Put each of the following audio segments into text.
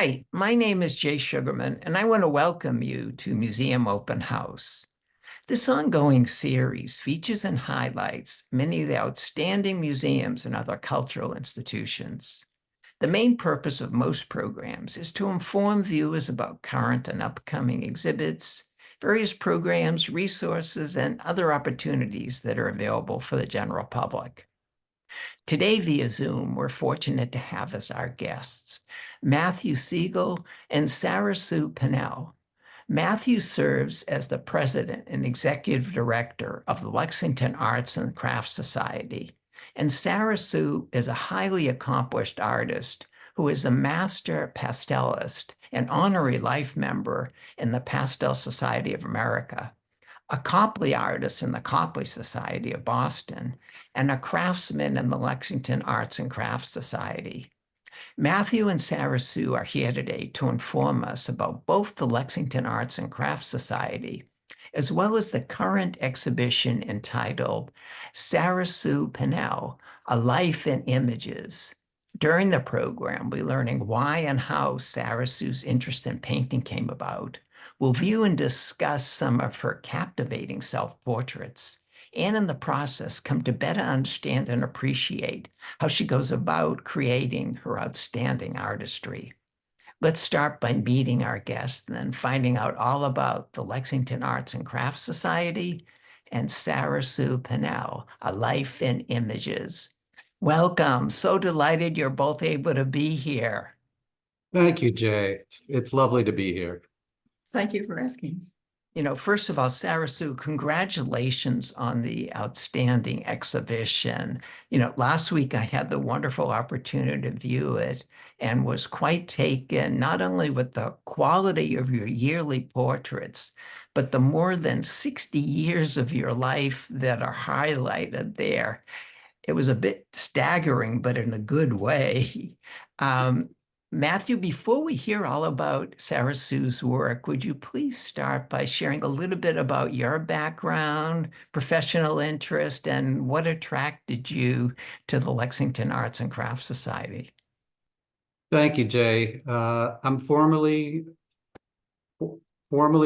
Hi, my name is Jay Sugarman, and I want to welcome you to Museum Open House. This ongoing series features and highlights many of the outstanding museums and other cultural institutions. The main purpose of most programs is to inform viewers about current and upcoming exhibits, various programs, resources, and other opportunities that are available for the general public. Today via Zoom, we're fortunate to have as our guests Matthew Siegal and SaraSue Pennell. Matthew serves as the president and executive director of the Lexington Arts and Crafts Society, and SaraSue is a highly accomplished artist who is a Master Pastelist and honorary life member in the Pastel Society of America, a Copley Artist in the Copley Society of Boston, and a Craftsman in the Lexington Arts and Crafts Society. Matthew and SaraSue are here today to inform us about both the Lexington Arts and Crafts Society, as well as the current exhibition entitled SaraSue Pennell, A Life in Images. During the program, we're learning why and how SaraSue's interest in painting came about. We'll view and discuss some of her captivating self-portraits, and in the process come to better understand and appreciate how she goes about creating her outstanding artistry. Let's start by meeting our guests and then finding out all about the Lexington Arts and Crafts Society and SaraSue Pennell, A Life in Images. Welcome. So delighted you're both able to be here. Thank you, Jay. It's lovely to be here. Thank you for asking. First of all, SaraSue, congratulations on the outstanding exhibition. Last week I had the wonderful opportunity to view it and was quite taken, not only with the quality of your yearly portraits, but the more than 60 years of your life that are highlighted there. It was a bit staggering, but in a good way. Matthew, before we hear all about SaraSue's work, would you please start by sharing a little bit about your background, professional interest, and what attracted you to the Lexington Arts and Crafts Society? Thank you, Jay. I'm formally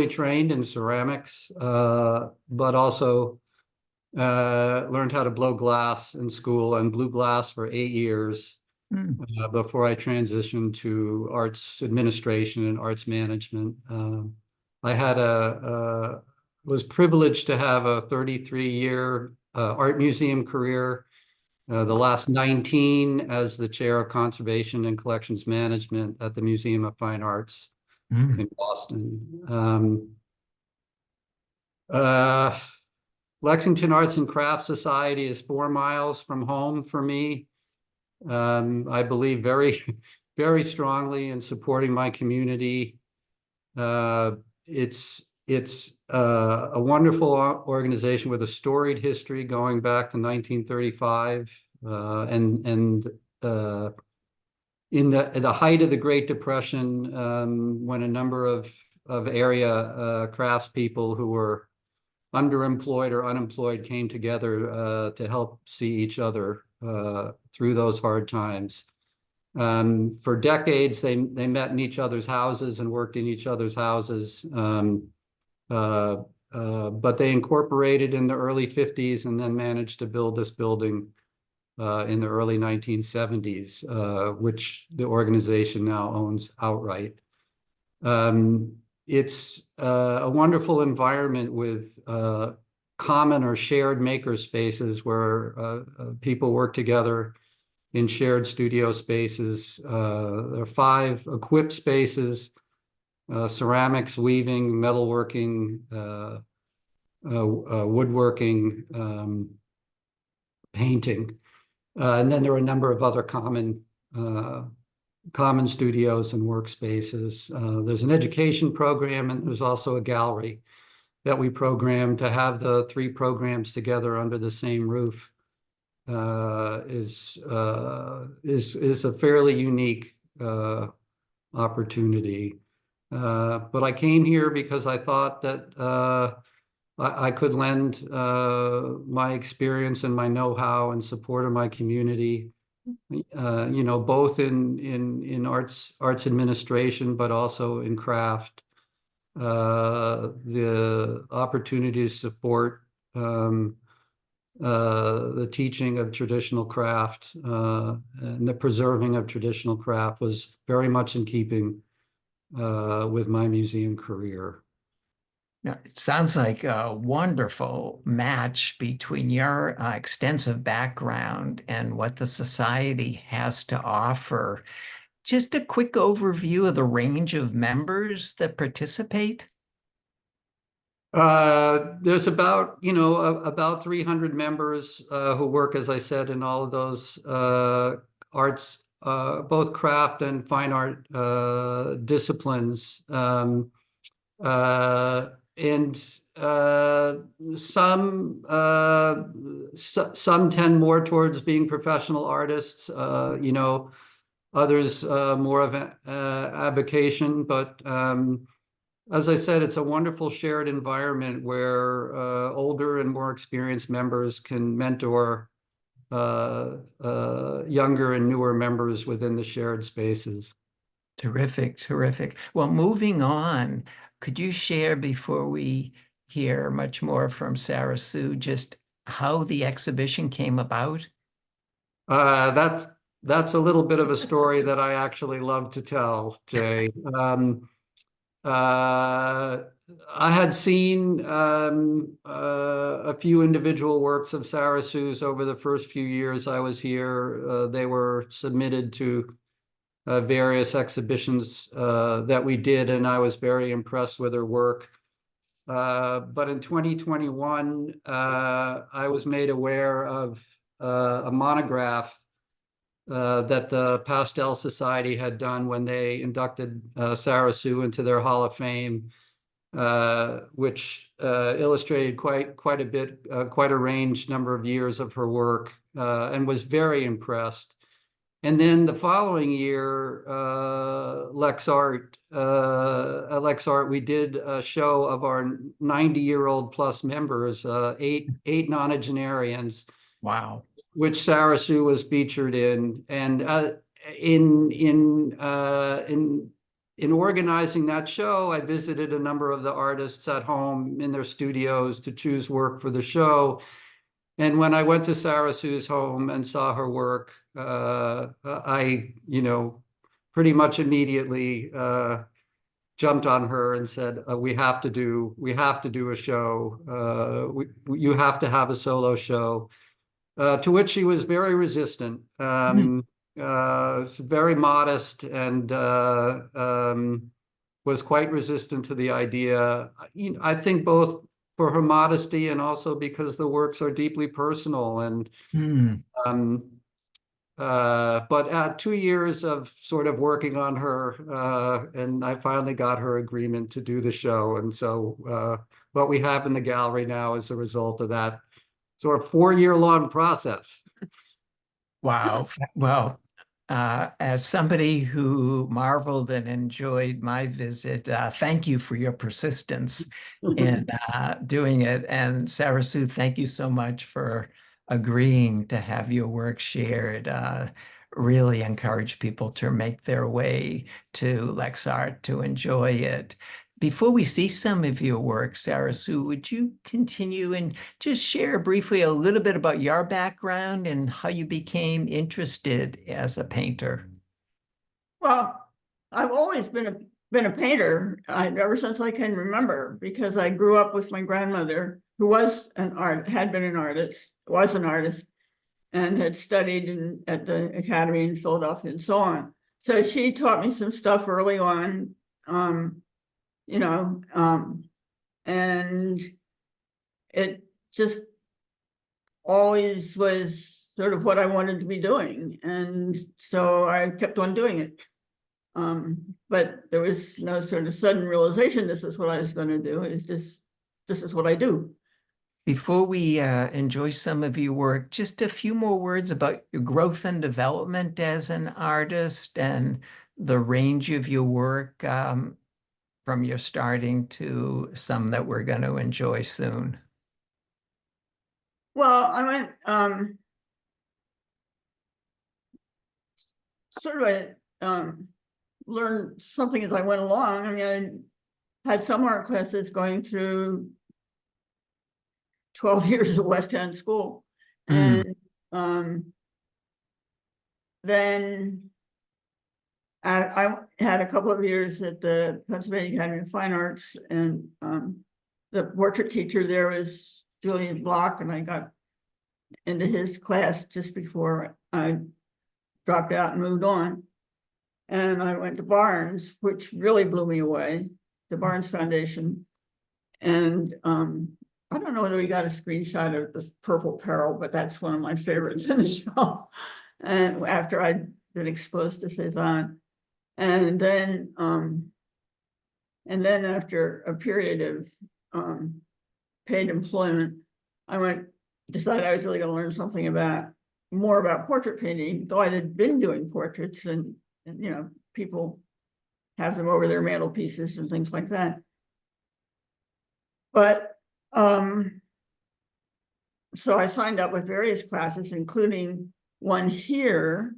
trained in ceramics, but also learned how to blow glass in school and blew glass for 8 years. Before I transitioned to arts administration and arts management. I was privileged to have a 33-year art museum career, the last 19 as the chair of conservation and collections management at the Museum of Fine Arts in Boston. Lexington Arts and Crafts Society is 4 miles from home for me. I believe very, very strongly in supporting my community. It's a wonderful organization with a storied history going back to 1935, and in the height of the Great Depression, when a number of area craftspeople who were underemployed or unemployed came together to help see each other through those hard times. For decades, they met in each other's houses and worked in each other's houses, but they incorporated in the early 50s and then managed to build this building in the early 1970s, which the organization now owns outright. It's a wonderful environment with common or shared maker spaces where people work together in shared studio spaces. There are 5 equipped spaces: ceramics, weaving, metalworking, woodworking, painting. And then there are a number of other common studios and workspaces. There's an education program, and there's also a gallery that we program. To have the 3 programs together under the same roof is a fairly unique opportunity. But I came here because I thought that I could lend my experience and my know-how in support of my community you know, both in arts administration, but also in craft. The opportunity to support the teaching of traditional craft and the preserving of traditional craft was very much in keeping with my museum career. Now, it sounds like a wonderful match between your extensive background and what the society has to offer. Just a quick overview of the range of members that participate. There's about, you know, about 300 members who work, as I said, in all of those arts, both craft and fine art disciplines. And some tend more towards being professional artists, you know, others more of an avocation, but as I said, it's a wonderful shared environment where older and more experienced members can mentor younger and newer members within the shared spaces. Terrific, terrific. Well, moving on, could you share before we hear much more from SaraSue just how the exhibition came about? That's a little bit of a story that I actually love to tell, Jay. I had seen a few individual works of SaraSue's over the first few years I was here. They were submitted to various exhibitions that we did, and I was very impressed with her work. But in 2021, I was made aware of a monograph that the Pastel Society had done when they inducted SaraSue into their Hall of Fame, which illustrated quite a bit, quite a range number of years of her work, and was very impressed. And then the following year, at LexArt, we did a show of our 90-year-old plus members, eight nonagenarians. Wow. Which SaraSue was featured in, and in organizing that show, I visited a number of the artists at home in their studios to choose work for the show. And when I went to SaraSue's home and saw her work, I, you know, pretty much immediately jumped on her and said, "We have to do a show. You have to have a solo show." To which she was very resistant, very modest, and was quite resistant to the idea. I think both for her modesty and also because the works are deeply personal. And but 2 years of sort of working on her, and I finally got her agreement to do the show. And so what we have in the gallery now is a result of that sort of 4-year-long process. Wow. Well, as somebody who marveled and enjoyed my visit, thank you for your persistence in doing it. And SaraSue, thank you so much for agreeing to have your work shared. Really encourage people to make their way to LexArt to enjoy it. Before we see some of your work, SaraSue, would you continue and just share briefly a little bit about your background and how you became interested as a painter? Well, I've always been a painter ever since I can remember, because I grew up with my grandmother, who was had been an artist, and had studied at the academy in Philadelphia and so on. So she taught me some stuff early on. You know, and it just always was sort of what I wanted to be doing. And so I kept on doing it. But there was no sort of sudden realization this is what I was going to do. It's just, this is what I do. Before we enjoy some of your work, just a few more words about your growth and development as an artist and the range of your work. From your starting to some that we're going to enjoy soon? Well, I went, sort of learned something as I went along. I mean, I had some art classes going through 12 years of West End school. And then I had a couple of years at the Pennsylvania Academy of Fine Arts, and the portrait teacher there was Julian Block, and I got into his class just before I dropped out and moved on. And I went to Barnes, which really blew me away, the Barnes Foundation. And I don't know whether we got a screenshot of the Purple Peril, but that's one of my favorites in the show. And after I'd been exposed to Cezanne. And then after a period of paid employment, I decided I was really going to learn something more about portrait painting, though I had been doing portraits, and you know, people have them over their mantelpieces and things like that. But so I signed up with various classes, including one here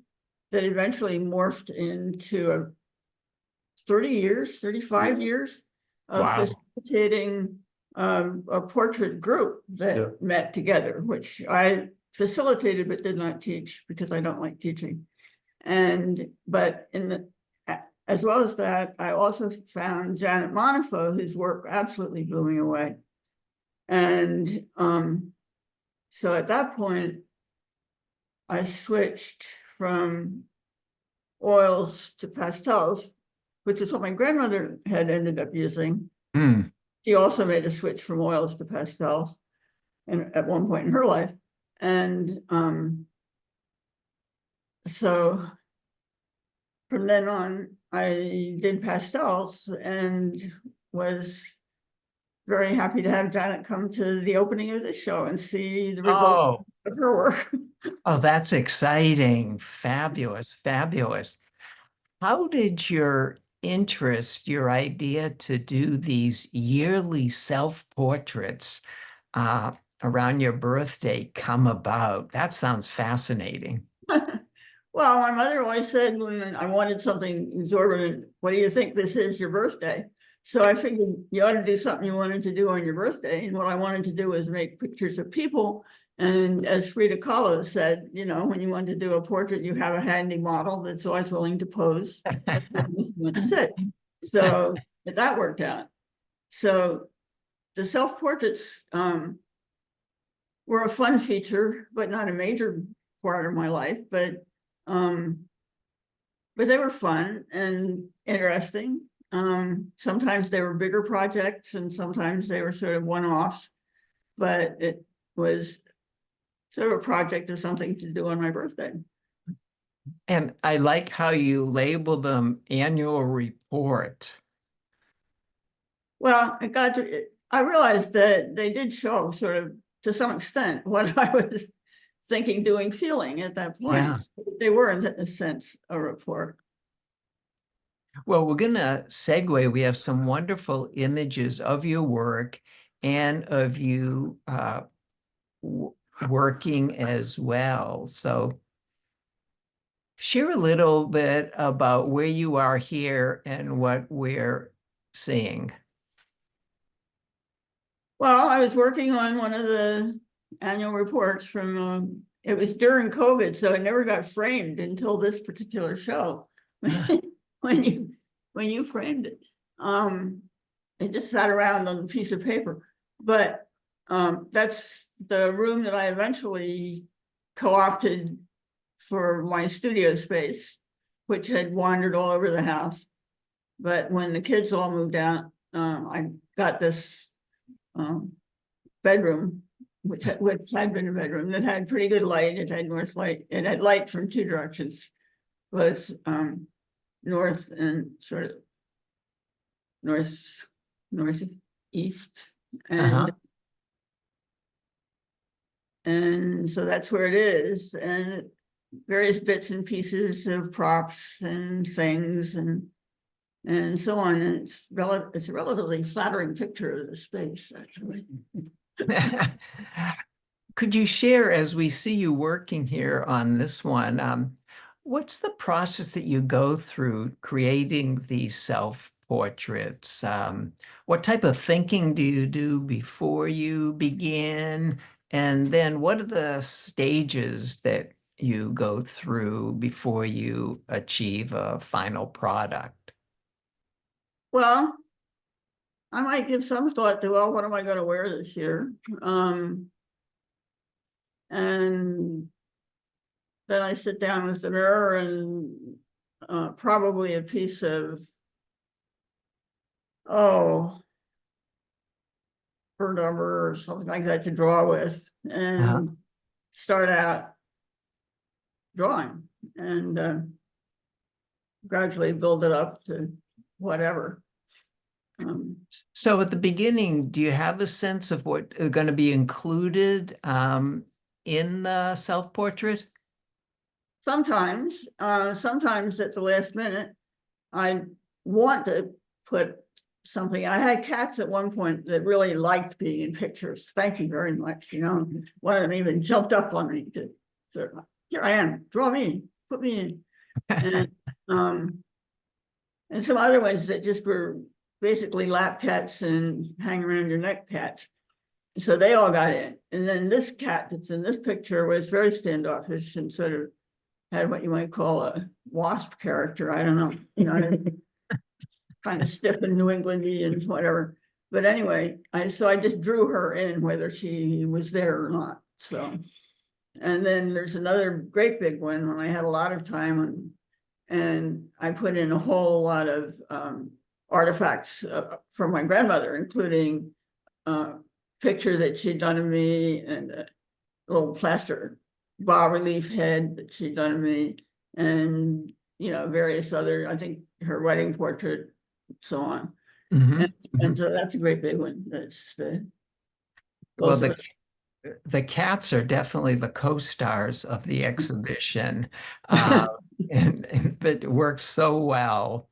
that eventually morphed into 35 years of facilitating a portrait group that met together, which I facilitated but did not teach because I don't like teaching. But as well as that, I also found Janet Monifo, whose work absolutely blew me away. And so at that point, I switched from oils to pastels, which is what my grandmother had ended up using. She also made a switch from oils to pastels, and at one point in her life. And so from then on, I did pastels and was very happy to have Janet come to the opening of this show and see the results of her work. Oh, that's exciting. Fabulous, fabulous. How did your interest, your idea to do these yearly self-portraits around your birthday come about? That sounds fascinating. Well, my mother always said when I wanted something exorbitant, what do you think this is, your birthday? So I figured you ought to do something you wanted to do on your birthday. And what I wanted to do was make pictures of people. And as Frida Kahlo said, you know, when you want to do a portrait, you have a handy model that's always willing to pose. That's where you want to sit. So that worked out. So the self-portraits were a fun feature, but not a major part of my life. But they were fun and interesting. Sometimes they were bigger projects and sometimes they were sort of one-offs, but it was sort of a project or something to do on my birthday. And I like how you label them annual report. Well, I realized that they did show sort of to some extent what I was thinking, doing, feeling at that point. Yeah. They were in a sense a report. Well, we're going to segue. We have some wonderful images of your work and of you working as well. So share a little bit about where you are here and what we're seeing. Well, I was working on one of the annual reports from, it was during COVID, so it never got framed until this particular show. when you framed it. It just sat around on a piece of paper. But that's the room that I eventually co-opted for my studio space, which had wandered all over the house. But when the kids all moved out, I got this bedroom, which had been a bedroom that had pretty good light. It had north light. It had light from two directions. It was north and sort of northeast, and so that's where it is, and various bits and pieces of props and things and so on. And it's a relatively flattering picture of the space, actually. Could you share, as we see you working here on this one, What's the process that you go through creating these self-portraits? What type of thinking do you do before you begin? And then what are the stages that you go through before you achieve a final product? Well, I might give some thought to, well, what am I going to wear this year? And then I sit down with the mirror and probably a piece of, bird number or something like that to draw with, and start out drawing, and gradually build it up to whatever. So at the beginning, do you have a sense of what are going to be included in the self-portrait? Sometimes at the last minute, I want to put something. I had cats at one point that really liked being in pictures. Thank you very much. You know, one of them even jumped up on me to, here I am, draw me, put me in. And some other ones that just were basically lap cats and hang around your neck cats. So they all got in. And then this cat that's in this picture was very standoffish and sort of had what you might call a wasp character. I don't know, you know, kind of stiff and New Englandy and whatever. But anyway, I just drew her in whether she was there or not. So, and then there's another great big one when I had a lot of time and I put in a whole lot of artifacts from my grandmother, including a picture that she'd done of me and a little plaster bas-relief head that she'd done of me, and you know, various other, I think her wedding portrait, so on. And so that's a great big one. That's well, the cats are definitely the co-stars of the exhibition, but it works so well.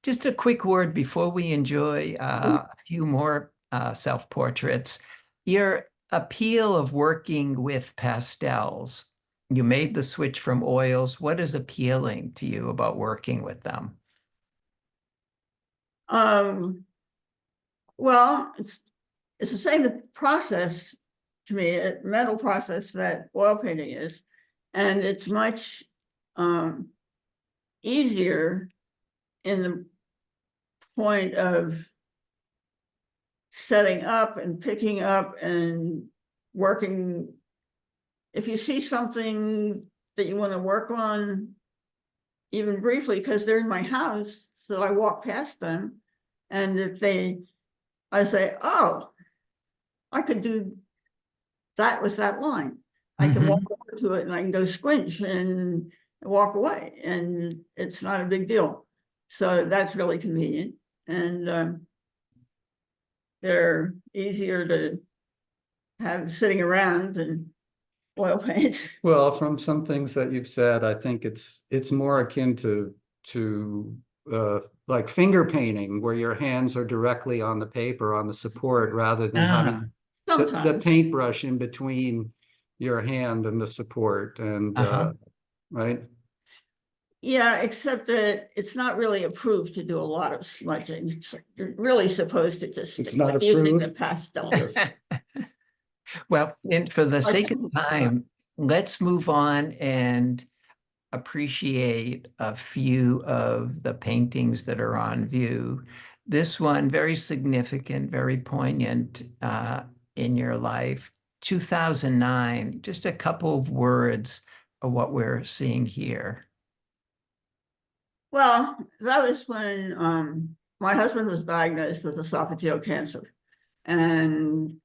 Just a quick word before we enjoy a few more self-portraits. Your appeal of working with pastels, you made the switch from oils. What is appealing to you about working with them? Well, it's the same process to me, a mental process that oil painting is, and it's much easier in the point of setting up and picking up and working. If you see something that you want to work on, even briefly, because they're in my house, so I walk past them, and I say, oh, I could do that with that line. I can walk over to it and I can go squinch and walk away, and it's not a big deal. So that's really convenient, and they're easier to have sitting around than oil paint. Well, from some things that you've said, I think it's more akin to like finger painting, where your hands are directly on the paper, on the support, rather than having the paintbrush in between your hand and the support, and right? Yeah, except that it's not really approved to do a lot of smudging. You're really supposed to just It's stick not with using approved? the pastels. Well, and for the sake of time, let's move on and appreciate a few of the paintings that are on view. This one, very significant, very poignant in your life. 2009, just a couple of words of what we're seeing here. Well, that was when my husband was diagnosed with esophageal cancer, and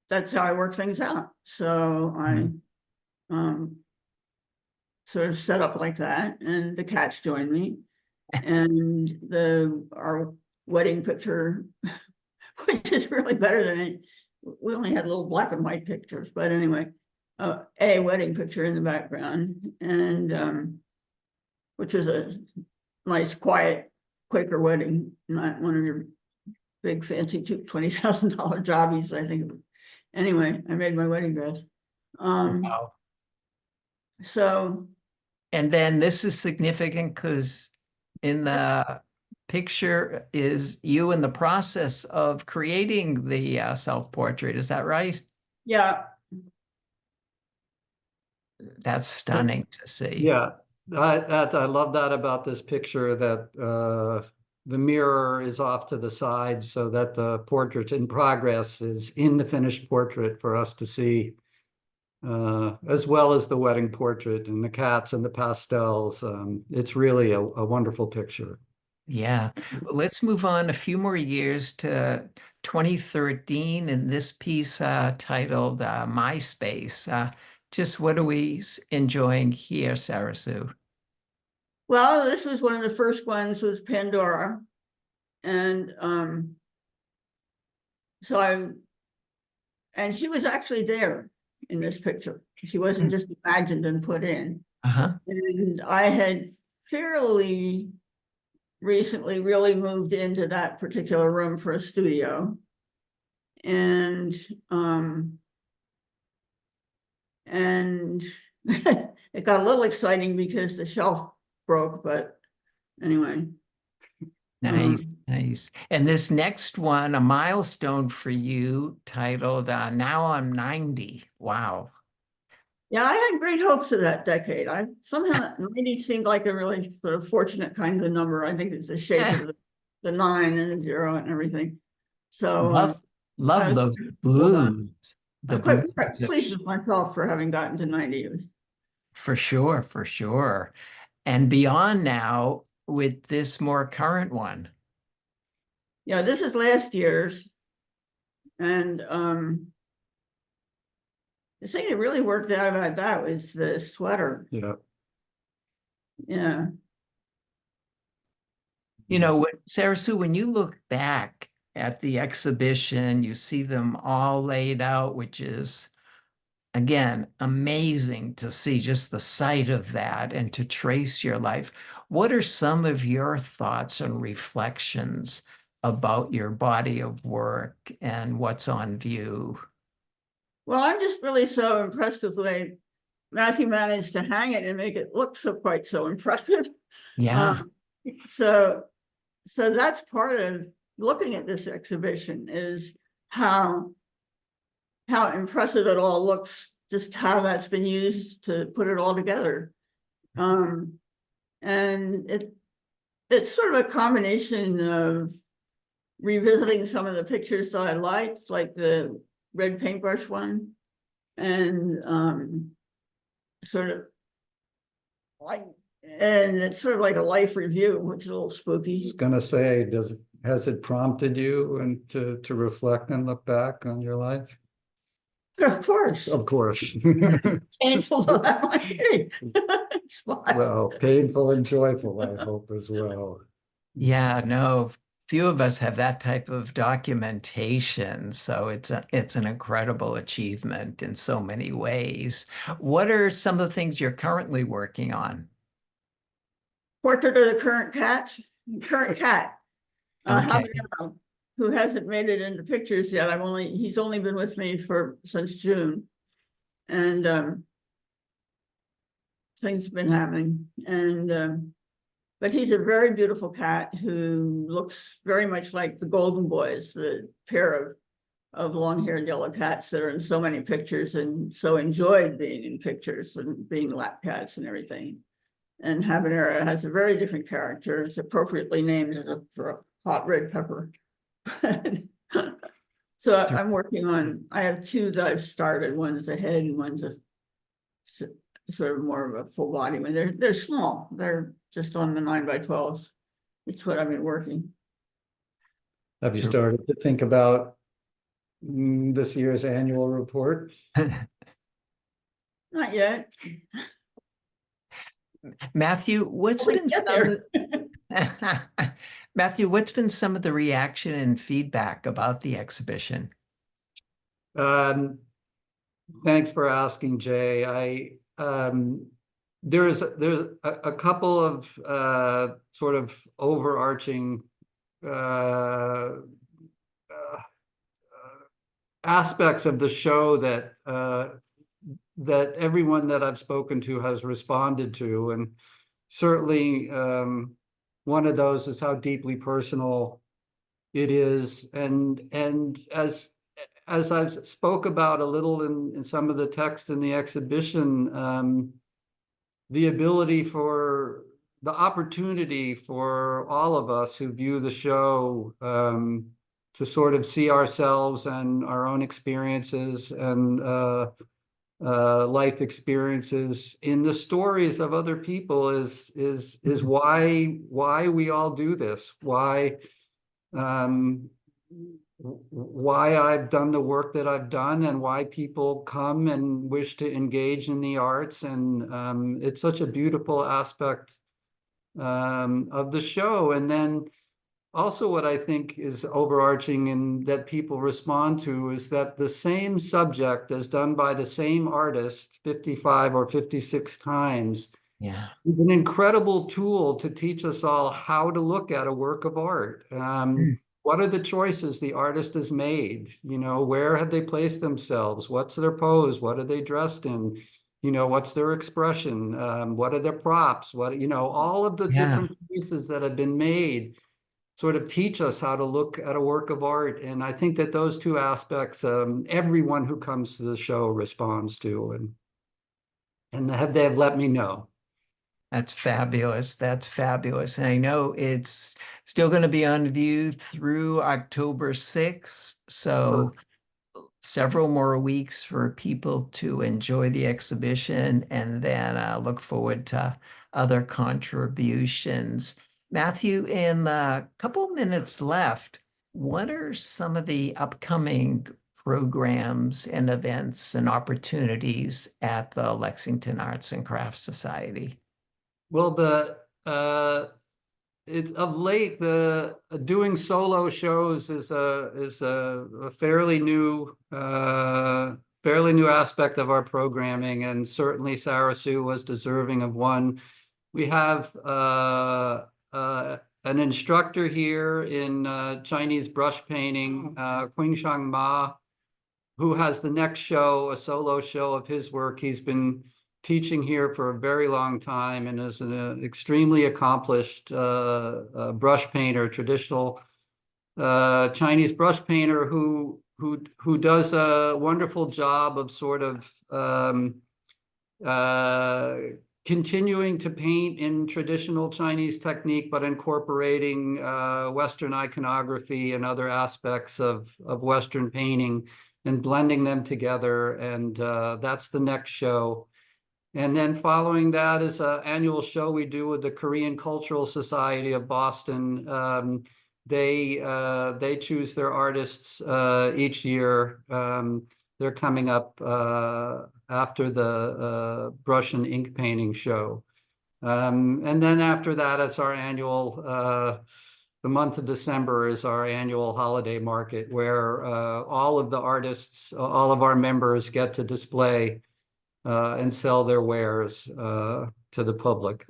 that's how I work things out. So I sort of set up like that, and the cats joined me, and our wedding picture, which is really better than it. We only had little black and white pictures, but anyway, a wedding picture in the background, and which was a nice, quiet Quaker wedding, not one of your big fancy $20,000 jobbies, I think. Anyway, I made my wedding dress. Wow. So And then this is significant because in the picture is you in the process of creating the self-portrait. Is that right? Yeah, That's stunning to see. Yeah, I love that about this picture, that the mirror is off to the side so that the portrait in progress is in the finished portrait for us to see, as well as the wedding portrait and the cats and the pastels. It's really a wonderful picture. Yeah. Well, let's move on a few more years to 2013 and this piece titled MySpace. Just what are we enjoying here, SaraSue? well, this was one of the first ones, was Pandora. And and she was actually there in this picture. She wasn't just imagined and put in. Uh-huh. And I had fairly recently really moved into that particular room for a studio. And it got a little exciting because the shelf broke, but anyway. Nice, nice. And this next one, a milestone for you, titled Now I'm 90. Wow. Yeah, I had great hopes of that decade. I somehow 90 seemed like a really sort of fortunate kind of number. I think it's the shape of the 9 and the 0 and everything. So Love, I love was those well done. blues. The I'm quite blues, pleased with myself for having gotten to 90. for sure, for sure. And beyond now with this more current one. Yeah, this is last year's. And the thing that really worked out about that was the sweater. Yeah. Yeah. You know, SaraSue, when you look back at the exhibition, you see them all laid out, which is, again, amazing to see just the sight of that and to trace your life. What are some of your thoughts and reflections about your body of work and what's on view? Well, I'm just really so impressed with the way Matthew managed to hang it and make it look quite so impressive. Yeah. So that's part of looking at this exhibition, is how impressive it all looks, just how that's been used to put it all together. And it's sort of a combination of revisiting some of the pictures that I liked, like the red paintbrush one, and it's sort of like a life review, which is a little I spooky. was gonna say, has it prompted you and to reflect and look back on your life? Of course, Of course. painful to have my spots. Well, painful and joyful, I hope, as well. Yeah, no, few of us have that type of documentation, so it's an incredible achievement in so many ways. What are some of the things you're currently working on? Portrait of the current cat, Okay. Habanero, who hasn't made it into pictures yet. He's only been with me since June, and things have been happening. And but he's a very beautiful cat who looks very much like the Golden Boys, the pair of long-haired yellow cats that are in so many pictures and so enjoyed being in pictures and being lap cats and everything. And Habanero has a very different character. It's appropriately named for a hot red pepper. So I'm working on, I have 2 that I've started. One's a head and one's a sort of more of a full body one. They're small. They're just on the 9x12s. It's what I've been working. Have you started to think about this year's annual report? Not yet. Matthew, Matthew, what's been some of the reaction and feedback about the exhibition? Thanks for asking, Jay. There's a couple of sort of overarching aspects of the show that that everyone that I've spoken to has responded to. And certainly one of those is how deeply personal it is. And as I've spoke about a little in some of the text in the exhibition, the ability for the opportunity for all of us who view the show to sort of see ourselves and our own experiences and life experiences in the stories of other people is why we all do this, why I've done the work that I've done, and why people come and wish to engage in the arts. And it's such a beautiful aspect of the show. And then also what I think is overarching and that people respond to is that the same subject is done by the same artist 55 or 56 times. Yeah. It's an incredible tool to teach us all how to look at a work of art. What are the choices the artist has made? You know, where have they placed themselves? What's their pose? What are they dressed in? You know, what's their expression? What are their props? What, you know, all of the different pieces that have been made sort of teach us how to look at a work of art. And I think that those two aspects, everyone who comes to the show responds to, and they have let me know. That's fabulous. That's fabulous. And I know it's still going to be on view through October 6th. So several more weeks for people to enjoy the exhibition, and then look forward to other contributions. Matthew, in a couple minutes left, what are some of the upcoming programs and events and opportunities at the Lexington Arts and Crafts Society? Well, it's of late, the doing solo shows is a fairly new aspect of our programming, and certainly SaraSue was deserving of one. We have an instructor here in Chinese brush painting, Qingshang Ma, who has the next show, a solo show of his work. He's been teaching here for a very long time and is an extremely accomplished brush painter, traditional Chinese brush painter who does a wonderful job of sort of continuing to paint in traditional Chinese technique, but incorporating Western iconography and other aspects of Western painting and blending them together. And that's the next show. And then following that is an annual show we do with the Korean Cultural Society of Boston. They choose their artists each year. They're coming up after the brush and ink painting show. And then after that, it's our annual, the month of December is our annual holiday market, where all of the artists, all of our members get to display and sell their wares to the public.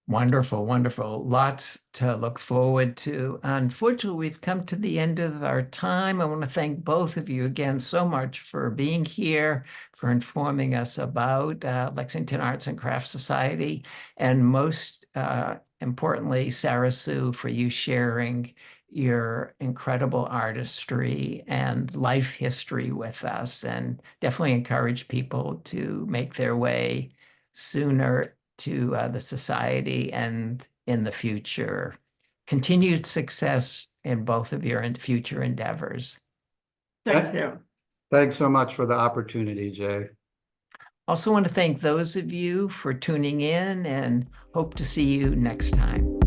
Wonderful, wonderful. Lots to look forward to. Unfortunately, we've come to the end of our time. I want to thank both of you again so much for being here, for informing us about Lexington Arts and Crafts Society, and most importantly, SaraSue, for you sharing your incredible artistry and life history with us, and definitely encourage people to make their way sooner to the society and in the future. Continued success in both of your future endeavors. Thank you. Thanks so much for the opportunity, Jay. Also want to thank those of you for tuning in, and hope to see you next time.